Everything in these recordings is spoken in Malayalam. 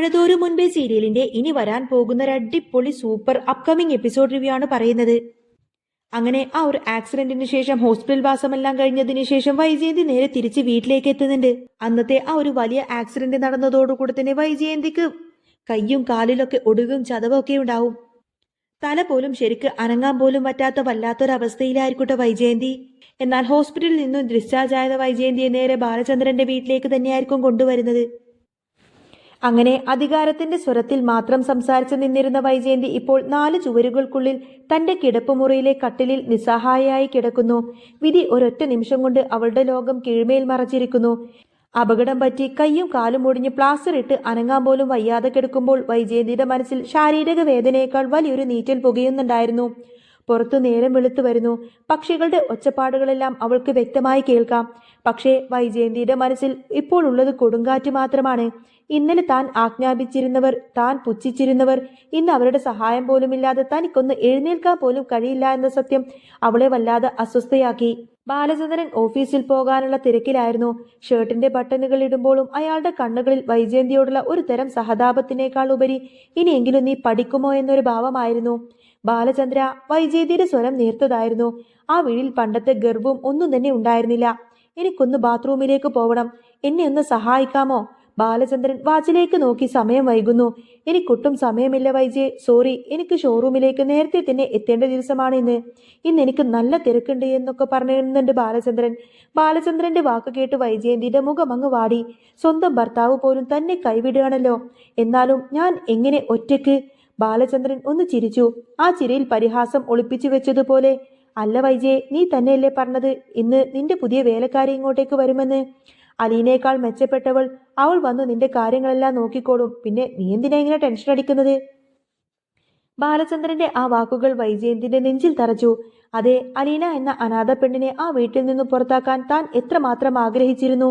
മഴതോരു മുൻപേ സീരിയലിന്റെ ഇനി വരാൻ പോകുന്ന ഒരു അടിപൊളി സൂപ്പർ അപ്കമിംഗ് എപ്പിസോഡ് റിവ്യൂ ആണ് പറയുന്നത്. അങ്ങനെ ആ ഒരു ആക്സിഡന്റിന് ശേഷം ഹോസ്പിറ്റൽ വാസമെല്ലാം കഴിഞ്ഞതിന് ശേഷം വൈജയന്തി നേരെ തിരിച്ച് വീട്ടിലേക്ക് എത്തുന്നുണ്ട്. അന്നത്തെ ആ ഒരു വലിയ ആക്സിഡന്റ് നടന്നതോടുകൂടി തന്നെ വൈജയന്തിക്ക് കയ്യും കാലിലൊക്കെ ഒടുവും ചതവൊക്കെ ഉണ്ടാവും. തല പോലും ശരിക്ക് അനങ്ങാൻ പോലും പറ്റാത്ത വല്ലാത്തൊരവസ്ഥയിലായിരിക്കട്ടെ വൈജയന്തി. എന്നാൽ ഹോസ്പിറ്റലിൽ നിന്നും ഡിസ്ചാർജ് ആയ വൈജയന്തിയെ നേരെ ബാലചന്ദ്രന്റെ വീട്ടിലേക്ക് തന്നെയായിരിക്കും കൊണ്ടുവരുന്നത്. അങ്ങനെ അധികാരത്തിന്റെ സ്വരത്തിൽ മാത്രം സംസാരിച്ചു നിന്നിരുന്ന വൈജയന്തി ഇപ്പോൾ 4 ചുവരുകൾക്കുള്ളിൽ തന്റെ കിടപ്പുമുറിയിലെ കട്ടിലിൽ നിസ്സഹായയായി കിടക്കുന്നു. വിധി ഒരൊറ്റ നിമിഷം കൊണ്ട് അവളുടെ ലോകം കീഴ്മേൽ മറച്ചിരിക്കുന്നു. അപകടം പറ്റി കയ്യും കാലും ഒടിഞ്ഞ് പ്ലാസ്റ്റർ ഇട്ട് അനങ്ങാൻ പോലും വയ്യാതെ കിടക്കുമ്പോൾ വൈജയന്തിയുടെ മനസ്സിൽ ശാരീരിക വേദനയേക്കാൾ വലിയൊരു നീറ്റൽ പുകയുന്നുണ്ടായിരുന്നു. പുറത്തു നേരം വെളുത്തു വരുന്നു. പക്ഷികളുടെ ഒച്ചപ്പാടുകളെല്ലാം അവൾക്ക് വ്യക്തമായി കേൾക്കാം. പക്ഷേ വൈജയന്തിയുടെ മനസ്സിൽ ഇപ്പോൾ ഉള്ളത് കൊടുങ്കാറ്റ് മാത്രമാണ്. ഇന്നലെ താൻ ആജ്ഞാപിച്ചിരുന്നവർ, താൻ പുച്ഛിച്ചിരുന്നവർ ഇന്ന് അവരുടെ സഹായം പോലുമില്ലാതെ തനിക്കൊന്ന് എഴുന്നേൽക്കാൻ പോലും കഴിയില്ല എന്ന സത്യം അവളെ വല്ലാതെ അസ്വസ്ഥയാക്കി. ബാലചന്ദ്രൻ ഓഫീസിൽ പോകാനുള്ള തിരക്കിലായിരുന്നു. ഷർട്ടിന്റെ ബട്ടണുകൾ ഇടുമ്പോഴും അയാളുടെ കണ്ണുകളിൽ വൈജയന്തിയോടുള്ള ഒരു തരം സഹതാപത്തിനേക്കാൾ ഉപരി ഇനിയെങ്കിലും നീ പഠിക്കുമോ എന്നൊരു ഭാവമായിരുന്നു. ബാലചന്ദ്ര, വൈജയന്തിയുടെ സ്വരം നേർത്തതായിരുന്നു. ആ വീട്ടിൽ പണ്ടത്തെ ഗർവും ഒന്നും തന്നെ ഉണ്ടായിരുന്നില്ല. എനിക്കൊന്ന് ബാത്റൂമിലേക്ക് പോകണം, എന്നെ ഒന്ന് സഹായിക്കാമോ? ബാലചന്ദ്രൻ വാച്ചിലേക്ക് നോക്കി. സമയം വൈകുന്നു. എനിക്കൊട്ടും സമയമില്ല വൈജയ്, സോറി. എനിക്ക് ഷോറൂമിലേക്ക് നേരത്തെ തന്നെ എത്തേണ്ട ദിവസമാണ് ഇന്ന് എനിക്ക് നല്ല തിരക്കുണ്ട് എന്നൊക്കെ പറയുന്നുണ്ട് ബാലചന്ദ്രൻ. ബാലചന്ദ്രന്റെ വാക്ക് കേട്ട് വൈജയന്തിയുടെ മുഖം അങ്ങ് വാടി. സ്വന്തം ഭർത്താവ് പോലും തന്നെ കൈവിടുകയാണല്ലോ. എന്നാലും ഞാൻ എങ്ങനെ ഒറ്റയ്ക്ക്? ബാലചന്ദ്രൻ ഒന്ന് ചിരിച്ചു. ആ ചിരിയിൽ പരിഹാസം ഒളിപ്പിച്ചു വെച്ചതുപോലെ. അല്ല വൈജയ്, നീ തന്നെയല്ലേ പറഞ്ഞത് ഇന്ന് നിന്റെ പുതിയ വേലക്കാരി ഇങ്ങോട്ടേക്ക് വരുമെന്ന്? അലീനേക്കാൾ മെച്ചപ്പെട്ടവൾ. അവൾ വന്നു നിന്റെ കാര്യങ്ങളെല്ലാം നോക്കിക്കോളും. പിന്നെ നീ എന്തിനാ ഇങ്ങനെ ടെൻഷൻ അടിക്കുന്നത്? ബാലചന്ദ്രന്റെ ആ വാക്കുകൾ വൈജയന്തിന്റെ നെഞ്ചിൽ തറച്ചു. അതെ, അലീന എന്ന അനാഥ പെണ്ണിനെ ആ വീട്ടിൽ നിന്നും പുറത്താക്കാൻ താൻ എത്രമാത്രം ആഗ്രഹിച്ചിരുന്നു.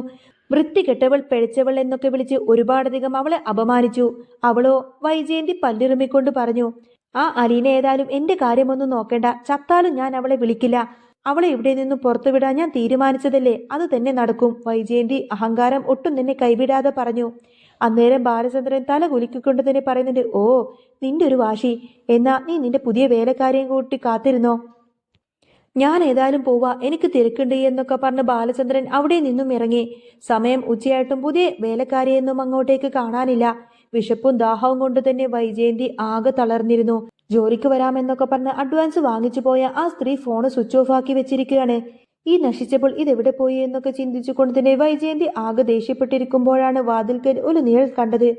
വൃത്തികെട്ടവൾ, പിഴച്ചവൾ എന്നൊക്കെ വിളിച്ച് ഒരുപാടധികം അവളെ അപമാനിച്ചു. അവളോ? വൈജയന്തി പല്ലിറുമിക്കൊണ്ട് പറഞ്ഞു. ആ അലീന ഏതായാലും എന്റെ കാര്യമൊന്നും നോക്കേണ്ട. ചത്താലും ഞാൻ അവളെ വിളിക്കില്ല. അവളെ ഇവിടെ നിന്നും പുറത്തുവിടാൻ ഞാൻ തീരുമാനിച്ചതല്ലേ, അത് തന്നെ നടക്കും. വൈജയന്തി അഹങ്കാരം ഒട്ടും തന്നെ കൈവിടാതെ പറഞ്ഞു. അന്നേരം ബാലചന്ദ്രൻ തല കുലുക്കിക്കൊണ്ട് തന്നെ പറയുന്നുണ്ട്, ഓ, നിന്റെ ഒരു വാശി. എന്നാ നീ നിന്റെ പുതിയ വേലക്കാരെയും കൂട്ടി കാത്തിരുന്നോ? ഞാൻ ഏതായാലും പോവാ, എനിക്ക് തിരക്കുണ്ട് എന്നൊക്കെ പറഞ്ഞ് ബാലചന്ദ്രൻ അവിടെ നിന്നും ഇറങ്ങി. സമയം ഉച്ചയായിട്ടും പുതിയ വേലക്കാരിയൊന്നും അങ്ങോട്ടേക്ക് കാണാനില്ല. വിശപ്പും ദാഹവും കൊണ്ട് തന്നെ വൈജയന്തി ആകെ തളർന്നിരുന്നു. ജോലിക്ക് വരാമെന്നൊക്കെ പറഞ്ഞ് അഡ്വാൻസ് വാങ്ങിച്ചു പോയ ആ സ്ത്രീ ഫോണ് സ്വിച്ച് ഓഫ് ആക്കി വെച്ചിരിക്കുകയാണ്. ഈ നശിച്ചപ്പോൾ ഇതെവിടെ പോയി എന്നൊക്കെ ചിന്തിച്ചുകൊണ്ട് തന്നെ വൈജയന്തി ആകെ ദേഷ്യപ്പെട്ടിരിക്കുമ്പോഴാണ് വാതിൽക്കൽ ഒരു നിഴൽ കണ്ടത്.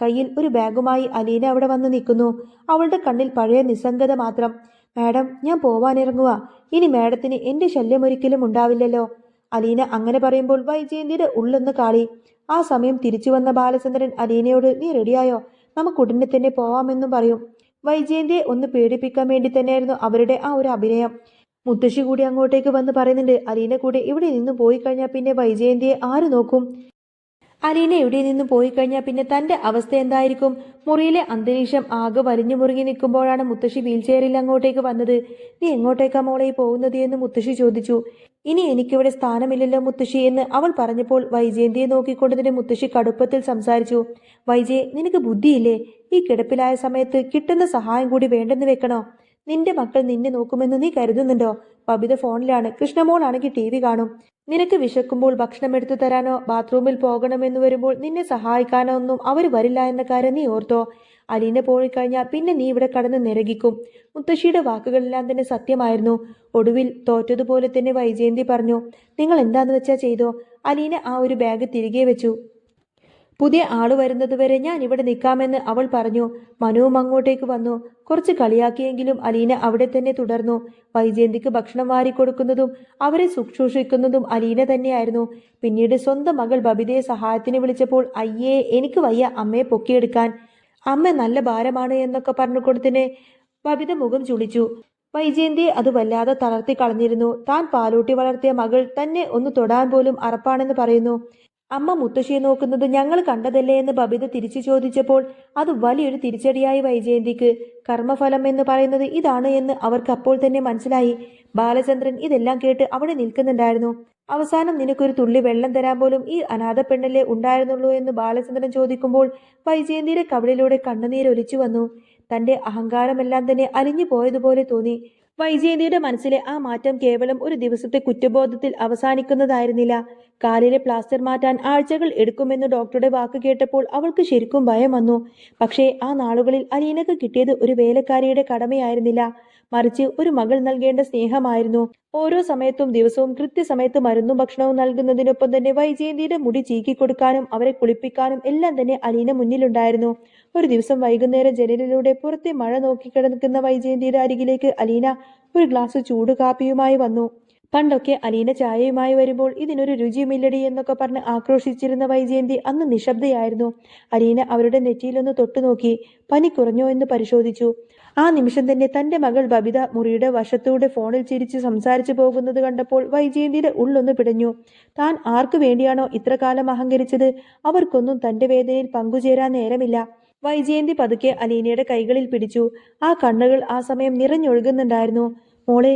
കയ്യിൽ ഒരു ബാഗുമായി അലീന അവിടെ വന്ന് നിൽക്കുന്നു. അവളുടെ കണ്ണിൽ പഴയ നിസ്സംഗത മാത്രം. മാഡം, ഞാൻ പോവാനിറങ്ങുക. ഇനി മാഡത്തിന് എന്റെ ശല്യം ഒരിക്കലും ഉണ്ടാവില്ലല്ലോ. അലീന അങ്ങനെ പറയുമ്പോൾ വൈജയന്തിയുടെ ഉള്ളൊന്ന് കാളി. ആ സമയം തിരിച്ചു വന്ന ബാലചന്ദ്രൻ അലീനയോട്, നീ റെഡിയായോ? നമുക്ക് ഉടനെ തന്നെ പോവാമെന്നും പറയും. വൈജയന്തിയെ ഒന്ന് പേടിപ്പിക്കാൻ വേണ്ടി തന്നെയായിരുന്നു അവരുടെ ആ ഒരു അഭിനയം. മുത്തശ്ശി കൂടി അങ്ങോട്ടേക്ക് വന്ന് പറയുന്നുണ്ട്, അലീന കൂടെ ഇവിടെ നിന്ന് പോയി കഴിഞ്ഞാൽ പിന്നെ വൈജയന്തിയെ ആര് നോക്കും? അലീന ഇവിടെ നിന്ന് പോയി കഴിഞ്ഞാൽ പിന്നെ തന്റെ അവസ്ഥ എന്തായിരിക്കും? മുറിയിലെ അന്തരീക്ഷം ആകെ വലിഞ്ഞു മുറുകി നിൽക്കുമ്പോഴാണ് മുത്തശ്ശി വീൽചെയറിൽ അങ്ങോട്ടേക്ക് വന്നത്. നീ എങ്ങോട്ടേക്കാ മോളെ പോകുന്നത് എന്ന് മുത്തശ്ശി ചോദിച്ചു. ഇനി എനിക്കിവിടെ സ്ഥാനമില്ലല്ലോ മുത്തശ്ശി എന്ന് അവൾ പറഞ്ഞപ്പോൾ വൈജയന്തിയെ നോക്കിക്കൊണ്ട് തന്നെ മുത്തശ്ശി കടുപ്പത്തിൽ സംസാരിച്ചു. വൈജയ്, നിനക്ക് ബുദ്ധിയില്ലേ? ഈ കിടപ്പിലായ സമയത്ത് കിട്ടുന്ന സഹായം കൂടി വേണ്ടെന്ന് വെക്കണോ? നിന്റെ മക്കൾ നിന്നെ നോക്കുമെന്ന് നീ കരുതുന്നുണ്ടോ? ബബിത ഫോണിലാണ്, കൃഷ്ണമോളാണെങ്കിൽ TV കാണും. നിനക്ക് വിശക്കുമ്പോൾ ഭക്ഷണം എടുത്തു തരാനോ ബാത്റൂമിൽ പോകണമെന്ന് വരുമ്പോൾ നിന്നെ സഹായിക്കാനോ ഒന്നും അവർ വരില്ല എന്ന കാര്യം നീ ഓർത്തോ? അലീന പോയിക്കഴിഞ്ഞാൽ പിന്നെ നീ ഇവിടെ കടന്ന് നിരകിക്കും. മുത്തശ്ശിയുടെ വാക്കുകളെല്ലാം തന്നെ സത്യമായിരുന്നു. ഒടുവിൽ തോറ്റതുപോലെ തന്നെ വൈജയന്തി പറഞ്ഞു, നിങ്ങൾ എന്താന്ന് വെച്ചാ ചെയ്തോ. അലീന ആ ഒരു ബാഗ് തിരികെ വെച്ചു. പുതിയ ആള് വരുന്നതുവരെ ഞാൻ ഇവിടെ നിൽക്കാമെന്ന് അവൾ പറഞ്ഞു. മനുവും അങ്ങോട്ടേക്ക് വന്നു. കുറച്ച് കളിയാക്കിയെങ്കിലും അലീന അവിടെ തന്നെ തുടർന്നു. വൈജയന്തിക്ക് ഭക്ഷണം വാരിക്കൊടുക്കുന്നതും അവരെ ശുശ്രൂഷിക്കുന്നതും അലീന തന്നെയായിരുന്നു. പിന്നീട് സ്വന്തം മകൾ ബബിതയെ സഹായത്തിന് വിളിച്ചപ്പോൾ, അയ്യേ, എനിക്ക് വയ്യ അമ്മയെ പൊക്കിയെടുക്കാൻ, അമ്മ നല്ല ഭാരമാണ് എന്നൊക്കെ പറഞ്ഞുകൊടുത്തിന് ബബിത മുഖം ചുളിച്ചു. വൈജയന്തിയെ അത് വല്ലാതെ തളർത്തി കളഞ്ഞിരുന്നു. താൻ പാലൂട്ടി വളർത്തിയ മകൾ തന്നെ ഒന്ന് തൊടാൻ പോലും അറപ്പാണെന്ന് പറയുന്നു. അമ്മ മുത്തശ്ശിയെ നോക്കുന്നത് ഞങ്ങൾ കണ്ടതല്ലേ എന്ന് ബബിത തിരിച്ചു ചോദിച്ചപ്പോൾ അത് വലിയൊരു തിരിച്ചടിയായി വൈജയന്തിക്ക്. കർമ്മഫലം എന്ന് പറയുന്നത് ഇതാണ് എന്ന് അവർക്ക് അപ്പോൾ തന്നെ മനസ്സിലായി. ബാലചന്ദ്രൻ ഇതെല്ലാം കേട്ട് അവിടെ നിൽക്കുന്നുണ്ടായിരുന്നു. അവസാനം നിനക്കൊരു തുള്ളി വെള്ളം തരാൻ പോലും ഈ അനാഥ പെണ്ണല്ലേ ഉണ്ടായിരുന്നുള്ളൂ എന്ന് ബാലചന്ദ്രൻ ചോദിക്കുമ്പോൾ വൈജയന്തിയുടെ കവിളിലൂടെ കണ്ണുനീരൊലിച്ചു വന്നു. തന്റെ അഹങ്കാരമെല്ലാം തന്നെ അലിഞ്ഞു പോയതുപോലെ തോന്നി. വൈജയന്തിയുടെ മനസ്സിലെ ആ മാറ്റം കേവലം ഒരു ദിവസത്തെ കുറ്റബോധത്തിൽ അവസാനിക്കുന്നതായിരുന്നില്ല. കാലിലെ പ്ലാസ്റ്റർ മാറ്റാൻ ആഴ്ചകൾ എടുക്കുമെന്ന് ഡോക്ടറുടെ വാക്ക് കേട്ടപ്പോൾ അവൾക്ക് ശരിക്കും ഭയം വന്നു. പക്ഷേ ആ നാളുകളിൽ അലീനക്ക് കിട്ടിയത് ഒരു വേലക്കാരിയുടെ കടമയായിരുന്നില്ല, മറിച്ച് ഒരു മകൾ നൽകേണ്ട സ്നേഹമായിരുന്നു. ഓരോ സമയത്തും ദിവസവും കൃത്യസമയത്ത് മരുന്നും ഭക്ഷണവും നൽകുന്നതിനൊപ്പം തന്നെ വൈജയന്തിയുടെ മുടി ചീകിക്കൊടുക്കാനും അവരെ കുളിപ്പിക്കാനും എല്ലാം തന്നെ അലീന മുന്നിലുണ്ടായിരുന്നു. ഒരു ദിവസം വൈകുന്നേരം ജനലിലൂടെ പുറത്തെ മഴ നോക്കിക്കിടക്കുന്ന വൈജയന്തിയുടെ അരികിലേക്ക് അലീന ഒരു ഗ്ലാസ് ചൂട് കാപ്പിയുമായി വന്നു. പണ്ടൊക്കെ അലീന ചായയുമായി വരുമ്പോൾ ഇതിനൊരു രുചിയുമില്ലടി എന്നൊക്കെ പറഞ്ഞ് ആക്രോശിച്ചിരുന്ന വൈജയന്തി അന്ന് നിശബ്ദയായിരുന്നു. അലീന അവരുടെ നെറ്റിയിലൊന്ന് തൊട്ടുനോക്കി. പനി കുറഞ്ഞോ എന്ന് പരിശോധിച്ചു. ആ നിമിഷം തന്നെ തന്റെ മകൾ ബബിത മുറിയുടെ വശത്തൂടെ ഫോണിൽ ചിരിച്ച് സംസാരിച്ചു പോകുന്നത് കണ്ടപ്പോൾ വൈജയന്തിയുടെ ഉള്ളൊന്ന് പിടഞ്ഞു. താൻ ആർക്കു വേണ്ടിയാണോ ഇത്ര കാലം അഹങ്കരിച്ചത്, അവർക്കൊന്നും തന്റെ വേദനയിൽ പങ്കുചേരാൻ നേരമില്ല. വൈജയന്തി പതുക്കെ അലീനയുടെ കൈകളിൽ പിടിച്ചു. ആ കണ്ണുകൾ ആ സമയം നിറഞ്ഞൊഴുകുന്നുണ്ടായിരുന്നു. മോളെ,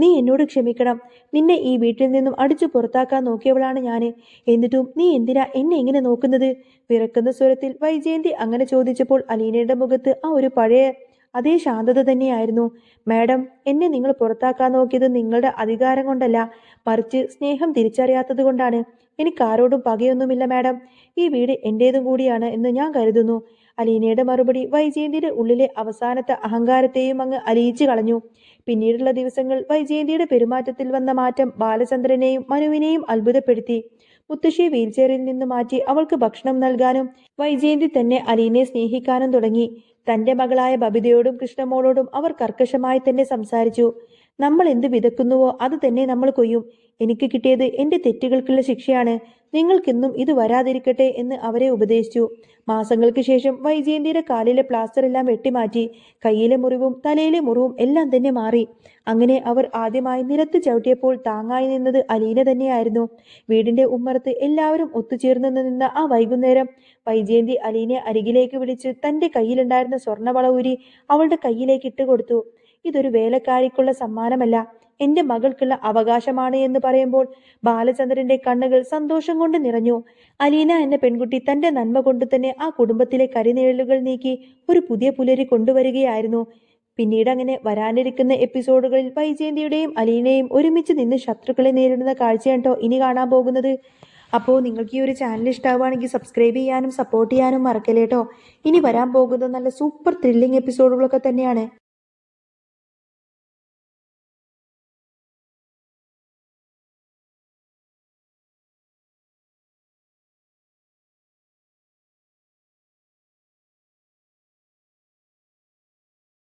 നീ എന്നോട് ക്ഷമിക്കണം. നിന്നെ ഈ വീട്ടിൽ നിന്നും അടിച്ചു പുറത്താക്കാൻ നോക്കിയവളാണ് ഞാന്. എന്നിട്ടും നീ എന്തിനാ എന്നെ ഇങ്ങനെ നോക്കുന്നത്? വിറക്കുന്ന സ്വരത്തിൽ വൈജയന്തി അങ്ങനെ ചോദിച്ചപ്പോൾ അലീനയുടെ മുഖത്ത് ആ ഒരു പഴയ അതേ ശാന്തത തന്നെയായിരുന്നു. മാഡം, എന്നെ നിങ്ങൾ പുറത്താക്കാൻ നോക്കിയത് നിങ്ങളുടെ അധികാരം കൊണ്ടല്ല, മറിച്ച് സ്നേഹം തിരിച്ചറിയാത്തത് കൊണ്ടാണ്. എനിക്കാരോടും പകയൊന്നുമില്ല മാഡം. ഈ വീട് എന്റേതും കൂടിയാണ് എന്ന് ഞാൻ കരുതുന്നു. അലീനയുടെ മറുപടി വൈജയന്തിയുടെ ഉള്ളിലെ അവസാനത്തെ അഹങ്കാരത്തെയും അങ്ങ് അലിയിച്ചു കളഞ്ഞു. പിന്നീടുള്ള ദിവസങ്ങൾ വൈജയന്തിയുടെ പെരുമാറ്റത്തിൽ വന്ന മാറ്റം ബാലചന്ദ്രനെയും മനുവിനെയും അത്ഭുതപ്പെടുത്തി. മുത്തശ്ശിയെ വീൽചെയറിൽ നിന്ന് മാറ്റി അവൾക്ക് ഭക്ഷണം നൽകാനും വൈജയന്തി തന്നെ അലീനയെ സ്നേഹിക്കാനും തുടങ്ങി. തന്റെ മകളായ ബബിതയോടും കൃഷ്ണമോളോടും അവർ കർക്കശമായി തന്നെ സംസാരിച്ചു. നമ്മൾ എന്ത് വിതയ്ക്കുന്നുവോ അത് തന്നെ നമ്മൾ കൊയ്യും. എനിക്ക് കിട്ടിയത് എന്റെ തെറ്റുകൾക്കുള്ള ശിക്ഷയാണ്. നിങ്ങൾക്കെന്നും ഇത് വരാതിരിക്കട്ടെ എന്ന് അവരെ ഉപദേശിച്ചു. മാസങ്ങൾക്ക് ശേഷം വൈജയന്തിയുടെ കാലിലെ പ്ലാസ്റ്റർ എല്ലാം വെട്ടിമാറ്റി. കയ്യിലെ മുറിവും തലയിലെ മുറിവും എല്ലാം തന്നെ മാറി. അങ്ങനെ അവർ ആദ്യമായി നിലത്ത് ചവിട്ടിയപ്പോൾ താങ്ങായി നിന്നത് അലീന തന്നെയായിരുന്നു. വീടിന്റെ ഉമ്മറത്ത് എല്ലാവരും ഒത്തുചേർന്ന് നിന്ന ആ വൈകുന്നേരം വൈജയന്തി അലീനെ അരികിലേക്ക് വിളിച്ച് തന്റെ കയ്യിലുണ്ടായിരുന്ന സ്വർണ്ണവള ഊരി അവളുടെ കയ്യിലേക്ക് ഇട്ടുകൊടുത്തു. ഇതൊരു വേലക്കാരിക്കുള്ള സമ്മാനമല്ല, എന്റെ മകൾക്കുള്ള അവകാശമാണ് എന്ന് പറയുമ്പോൾ ബാലചന്ദ്രന്റെ കണ്ണുകൾ സന്തോഷം കൊണ്ട് നിറഞ്ഞു. അലീന എന്ന പെൺകുട്ടി തന്റെ നന്മ കൊണ്ട് തന്നെ ആ കുടുംബത്തിലെ കരിനിഴലുകൾ നീക്കി ഒരു പുതിയ പുലരി കൊണ്ടുവരികയായിരുന്നു. പിന്നീട് അങ്ങനെ വരാനിരിക്കുന്ന എപ്പിസോഡുകളിൽ വൈജയന്തിയുടെയും അലീനയും ഒരുമിച്ച് നിന്ന് ശത്രുക്കളെ നേരിടുന്ന കാഴ്ചയാട്ടോ ഇനി കാണാൻ പോകുന്നത്. അപ്പോൾ നിങ്ങൾക്ക് ഈ ഒരു ചാനൽ ഇഷ്ടമാവുകയാണെങ്കിൽ സബ്സ്ക്രൈബ് ചെയ്യാനും സപ്പോർട്ട് ചെയ്യാനും മറക്കല്ലേട്ടോ. ഇനി വരാൻ പോകുന്നത് നല്ല സൂപ്പർ ത്രില്ലിംഗ് എപ്പിസോഡുകളൊക്കെ തന്നെയാണ്.